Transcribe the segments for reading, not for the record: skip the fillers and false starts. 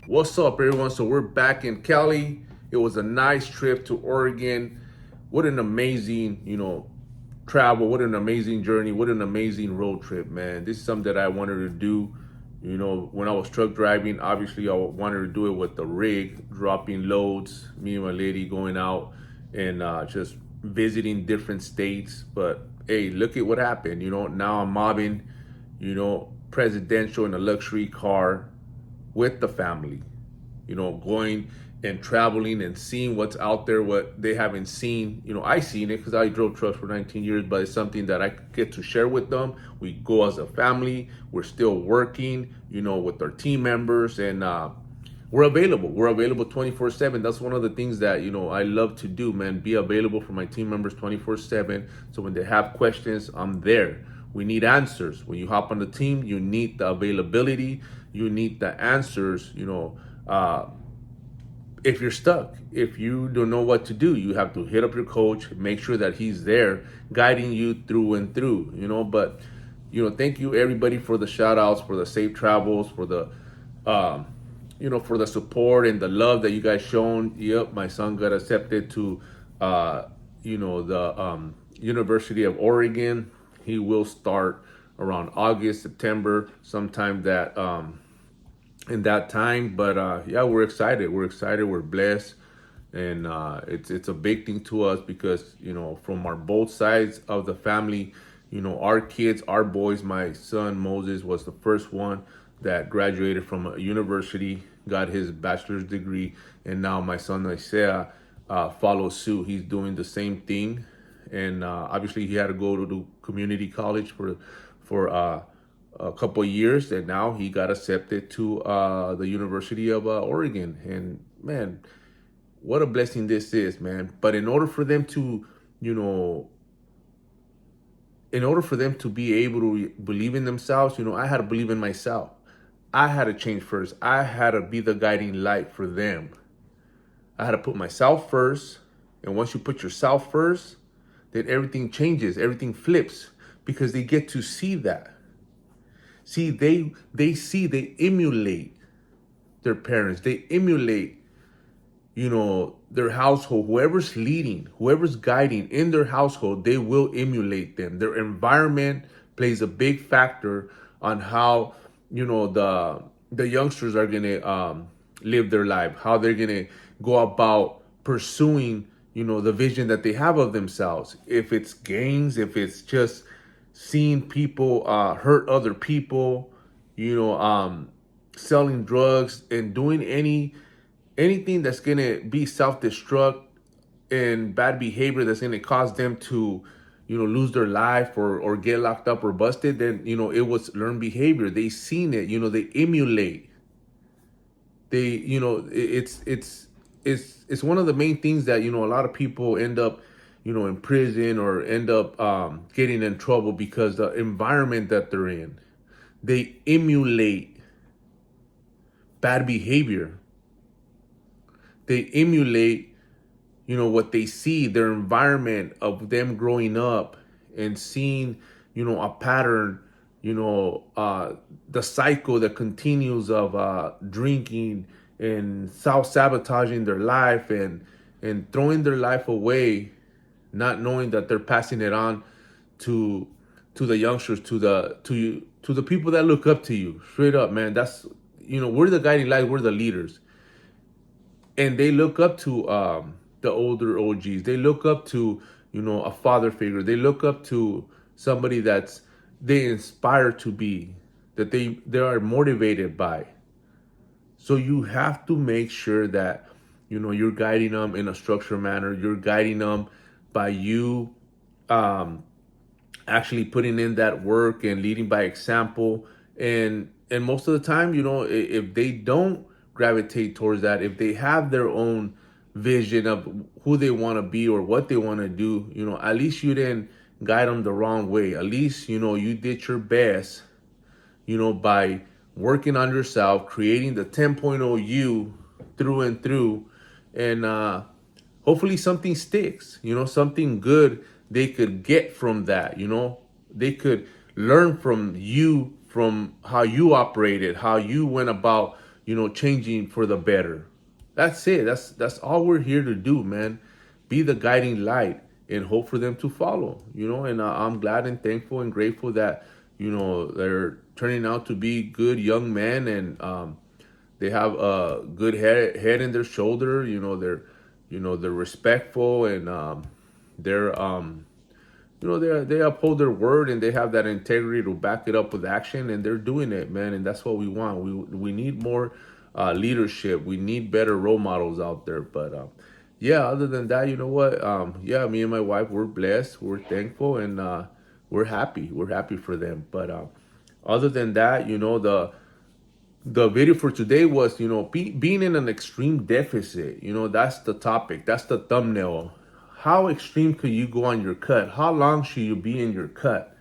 What's up, everyone? So we're back in Cali. It was a nice trip to Oregon. What an amazing, travel. What an amazing journey. What an amazing road trip, man. This is something that I wanted to do. When I was truck driving, obviously I wanted to do it with the rig, dropping loads. Me and my lady going out and just visiting different states. But hey, look at what happened. Now I'm mobbing, presidential in a luxury car with the family, going and traveling and seeing what's out there, what they haven't seen. I seen it because I drove trucks for 19 years, but it's something that I get to share with them. We go as a family. We're still working, with our team members, and we're available. We're available 24/7. That's one of the things that, I love to do, man. Be available for my team members 24/7. So when they have questions, I'm there. We need answers. When you hop on the team, you need the availability. You need the answers, if you're stuck, if you don't know what to do, you have to hit up your coach, make sure that he's there guiding you through and through, but thank you everybody for the shout outs, for the safe travels, for the for the support and the love that you guys shown. Yep, my son got accepted to the University of Oregon. He will start around August, September, sometime that in that time. But yeah, we're excited. We're blessed, and it's a big thing to us because from our both sides of the family, our kids, our boys. My son Moses was the first one that graduated from a university, got his bachelor's degree, and now my son Isaiah follows suit. He's doing the same thing, and obviously he had to go to the community college for a couple of years, and now he got accepted to the University of Oregon. And man, what a blessing this is, man. But in order for them to, be able to believe in themselves, I had to believe in myself. I had to change first. I had to be the guiding light for them. I had to put myself first. And once you put yourself first, then everything changes, everything flips, because they get to see that. See, they emulate their parents. They emulate, their household. Whoever's leading, whoever's guiding in their household, they will emulate them. Their environment plays a big factor on how, the youngsters are gonna live their life, how they're gonna go about pursuing, the vision that they have of themselves. If it's gangs, if it's just seeing people hurt other people, selling drugs and doing anything that's gonna be self-destruct and bad behavior that's gonna cause them to, lose their life or get locked up or busted, then it was learned behavior. They seen it, they emulate. They, it's one of the main things that a lot of people end up in prison or end up getting in trouble because the environment that they're in. They emulate bad behavior. They emulate, what they see, their environment of them growing up and seeing, a pattern, the cycle that continues of drinking and self-sabotaging their life and throwing their life away, not knowing that they're passing it on to the youngsters, to the people that look up to you. Straight up, man. That's we're the guiding light, we're the leaders. And they look up to the older OGs. They look up to, a father figure. They look up to somebody that's they inspire to be, that they are motivated by. So you have to make sure that, you're guiding them in a structured manner. You're guiding them by you actually putting in that work and leading by example. And most of the time, if they don't gravitate towards that, if they have their own vision of who they want to be or what they want to do, at least you didn't guide them the wrong way. At least, you did your best, by working on yourself, creating the 10.0 you through and through. And hopefully something sticks, something good they could get from that. They could learn from you, from how you operated, how you went about, changing for the better. That's it. That's all we're here to do, man. Be the guiding light and hope for them to follow. And I'm glad and thankful and grateful that they're turning out to be good young men, and they have a good head in their shoulder. They're respectful, and they're they uphold their word, and they have that integrity to back it up with action, and they're doing it, man. And that's what we want. We need more leadership. We need better role models out there. But yeah, other than that, you know what? Yeah, me and my wife, we're blessed. We're thankful, and we're happy. We're happy for them. But other than that, the video for today was, being in an extreme deficit. That's the topic. That's the thumbnail. How extreme could you go on your cut? How long should you be in your cut?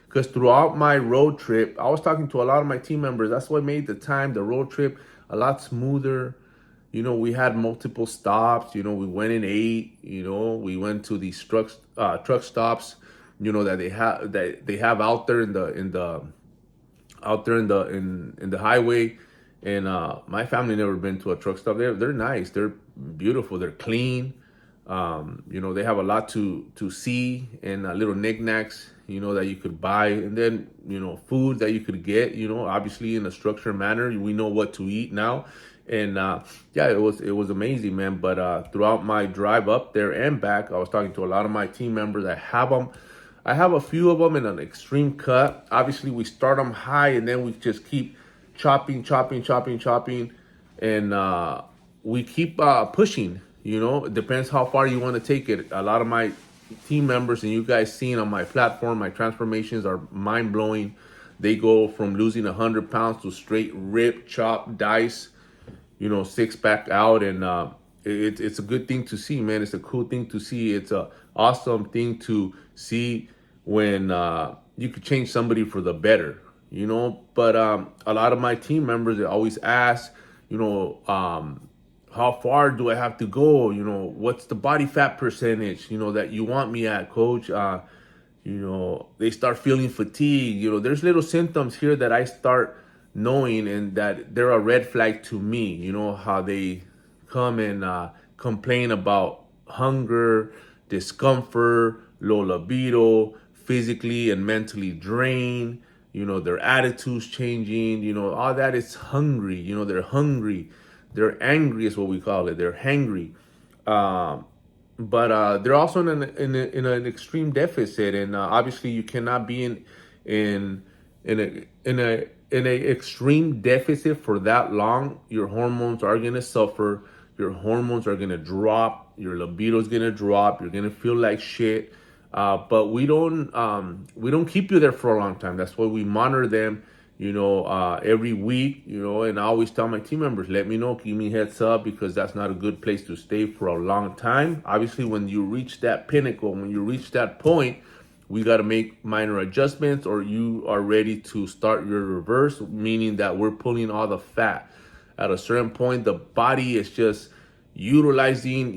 Because throughout my road trip, I was talking to a lot of my team members. That's what made the road trip a lot smoother. We had multiple stops. We went and ate. We went to these truck stops. That they have out there in the highway. And my family never been to a truck stop. They're nice. They're beautiful. They're clean. They have a lot to see, and little knickknacks, that you could buy, and then food that you could get, obviously in a structured manner. We know what to eat now, and yeah, it was amazing, man. But throughout my drive up there and back, I was talking to a lot of my team members. I have a few of them in an extreme cut. Obviously, we start them high, and then we just keep chopping, and we keep pushing. It depends how far you want to take it. A lot of my team members, and you guys seen on my platform, my transformations are mind blowing. They go from losing 100 pounds to straight rip, chop, dice, six pack out, and it's a good thing to see, man. It's a cool thing to see. It's a awesome thing to see when you could change somebody for the better. But a lot of my team members, they always ask, how far do I have to go? What's the body fat percentage, that you want me at, coach? They start feeling fatigue. There's little symptoms here that I start knowing, and that they're a red flag to me. How they come and complain about hunger, discomfort, low libido, physically and mentally drained. Their attitudes changing, all that is hungry. They're hungry. They're angry is what we call it. They're hangry. But they're also in an extreme deficit, and obviously you cannot be in a extreme deficit for that long. Your hormones are gonna suffer. Your hormones are gonna drop. Your libido is gonna drop. You're gonna feel like shit. But we don't keep you there for a long time. That's why we monitor them, every week, and I always tell my team members, let me know, give me heads up, because that's not a good place to stay for a long time. Obviously, when you reach that pinnacle, when you reach that point, we got to make minor adjustments, or you are ready to start your reverse, meaning that we're pulling all the fat. At a certain point, the body is just utilizing,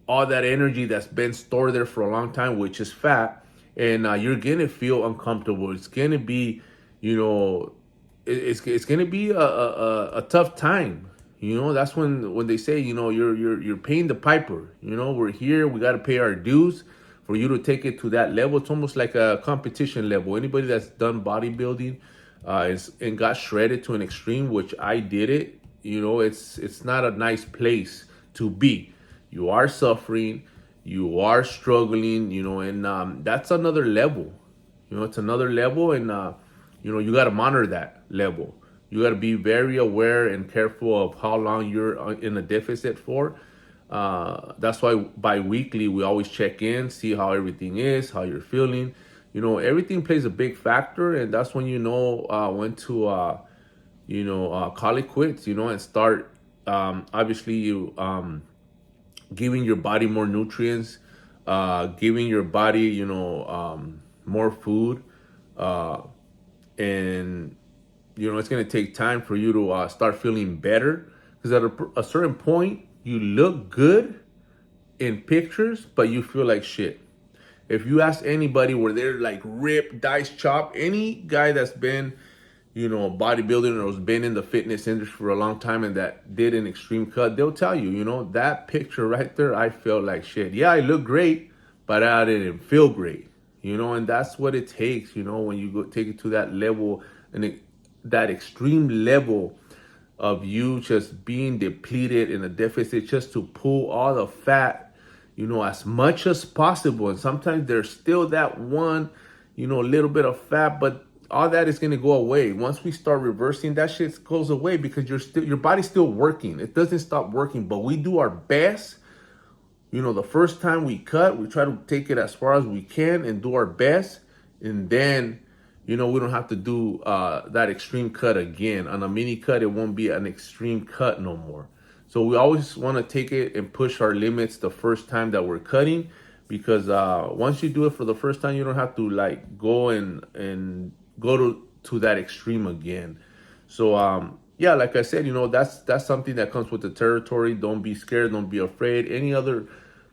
all that energy that's been stored there for a long time, which is fat, and you're gonna feel uncomfortable. It's gonna be, it's gonna be a tough time. That's when they say, you're paying the piper. We're here. We got to pay our dues for you to take it to that level. It's almost like a competition level. Anybody that's done bodybuilding and got shredded to an extreme, which I did it. It's not a nice place to be. You are suffering, you are struggling, and that's another level. It's another level, and you got to monitor that level. You got to be very aware and careful of how long you're in a deficit for. That's why bi-weekly we always check in, see how everything is, how you're feeling. Everything plays a big factor, and that's when when to call it quits. And start. Obviously, you giving your body more nutrients, giving your body, more food, and it's gonna take time for you to start feeling better. Because at a certain point, you look good in pictures, but you feel like shit. If you ask anybody where they're like ripped, dice chop, any guy that's been bodybuilding or has been in the fitness industry for a long time and that did an extreme cut, they'll tell you, that picture right there, I felt like shit. Yeah, I look great, but I didn't feel great, and that's what it takes, when you go take it to that level and that extreme level of you just being depleted in a deficit just to pull all the fat, as much as possible. And sometimes there's still that one, little bit of fat, but all that is going to go away. Once we start reversing, that shit goes away because your body's still working. It doesn't stop working, but we do our best. The first time we cut, we try to take it as far as we can and do our best. And then, we don't have to do that extreme cut again. On a mini cut, it won't be an extreme cut no more. So we always want to take it and push our limits the first time that we're cutting, because once you do it for the first time, you don't have to like go and go to that extreme again. So yeah, like I said, that's something that comes with the territory. Don't be scared, don't be afraid. Any other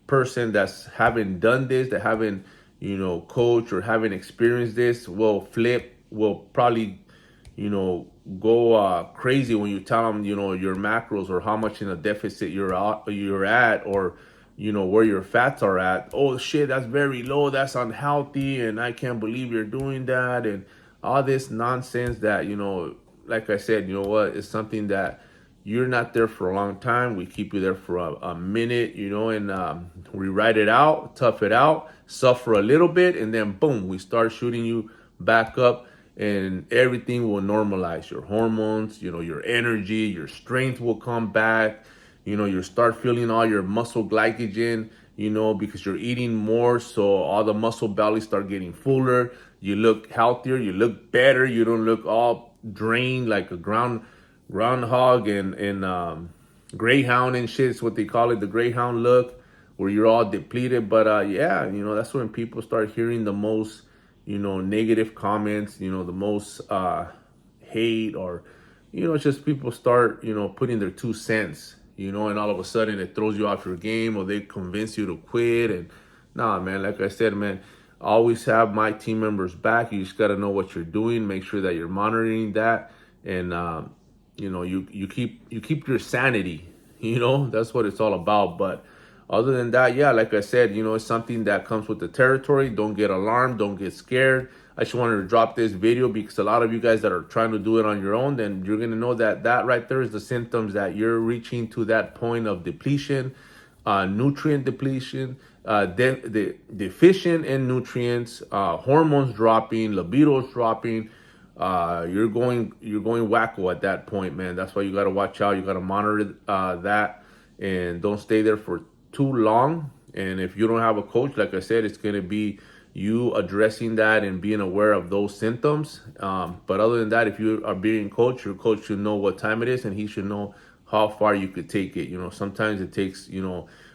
person that's haven't done this, that haven't coach or haven't experienced this, will probably go crazy when you tell them your macros or how much in a deficit you're at, or where your fats are at. Oh shit, that's very low, that's unhealthy, and I can't believe you're doing that, and all this nonsense that like I said, it's something that you're not there for a long time. We keep you there for a minute, and we ride it out, tough it out, suffer a little bit, and then boom, we start shooting you back up, and everything will normalize. Your hormones, your energy, your strength will come back. You start feeling all your muscle glycogen, because you're eating more, so all the muscle bellies start getting fuller. You look healthier, you look better, you don't look all drained like a groundhog and greyhound and shit. It's what they call it, the greyhound look, where you're all depleted. But yeah, that's when people start hearing the most negative comments, the most hate, or just people start putting their 2 cents, and all of a sudden it throws you off your game, or they convince you to quit. And nah, man, like I said, man, always have my team members back. You just got to know what you're doing, make sure that you're monitoring that, and you keep your sanity. That's what it's all about. But other than that, yeah, like I said, it's something that comes with the territory. Don't get alarmed, don't get scared. I just wanted to drop this video because a lot of you guys that are trying to do it on your own, then you're going to know that right there is the symptoms that you're reaching to that point of depletion, nutrient depletion, deficient in nutrients, hormones dropping, libido's dropping. You're going wacko at that point, man. That's why you got to watch out. You got to monitor that, and don't stay there for too long. And if you don't have a coach, like I said, it's going to be you addressing that and being aware of those symptoms. But other than that, if you are being coached, your coach should know what time it is, and he should know how far you could take it. Sometimes it takes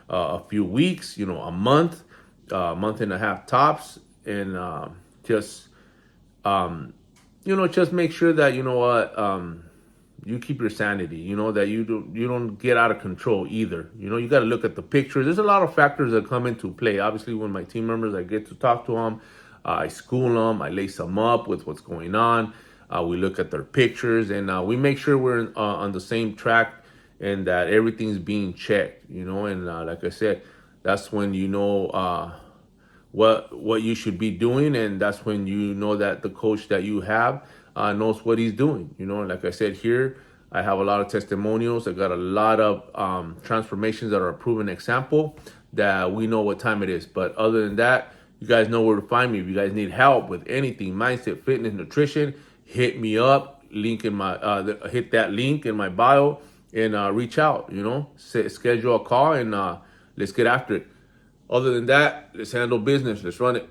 a few weeks, a month and a half tops, and just make sure that you keep your sanity, that you don't get out of control either. You got to look at the pictures. There's a lot of factors that come into play. Obviously, when my team members, I get to talk to them, I school them, I lace them up with what's going on. We look at their pictures, and we make sure we're on the same track and that everything's being checked, and like I said, that's when what you should be doing, and that's when that the coach that you have knows what he's doing. Like I said, here I have a lot of testimonials. I got a lot of transformations that are a proven example that we know what time it is. But other than that, you guys know where to find me. If you guys need help with anything, mindset, fitness, nutrition, hit me up. Hit that link in my bio and reach out. Schedule a call, and let's get after it. Other than that, let's handle business. Let's run it.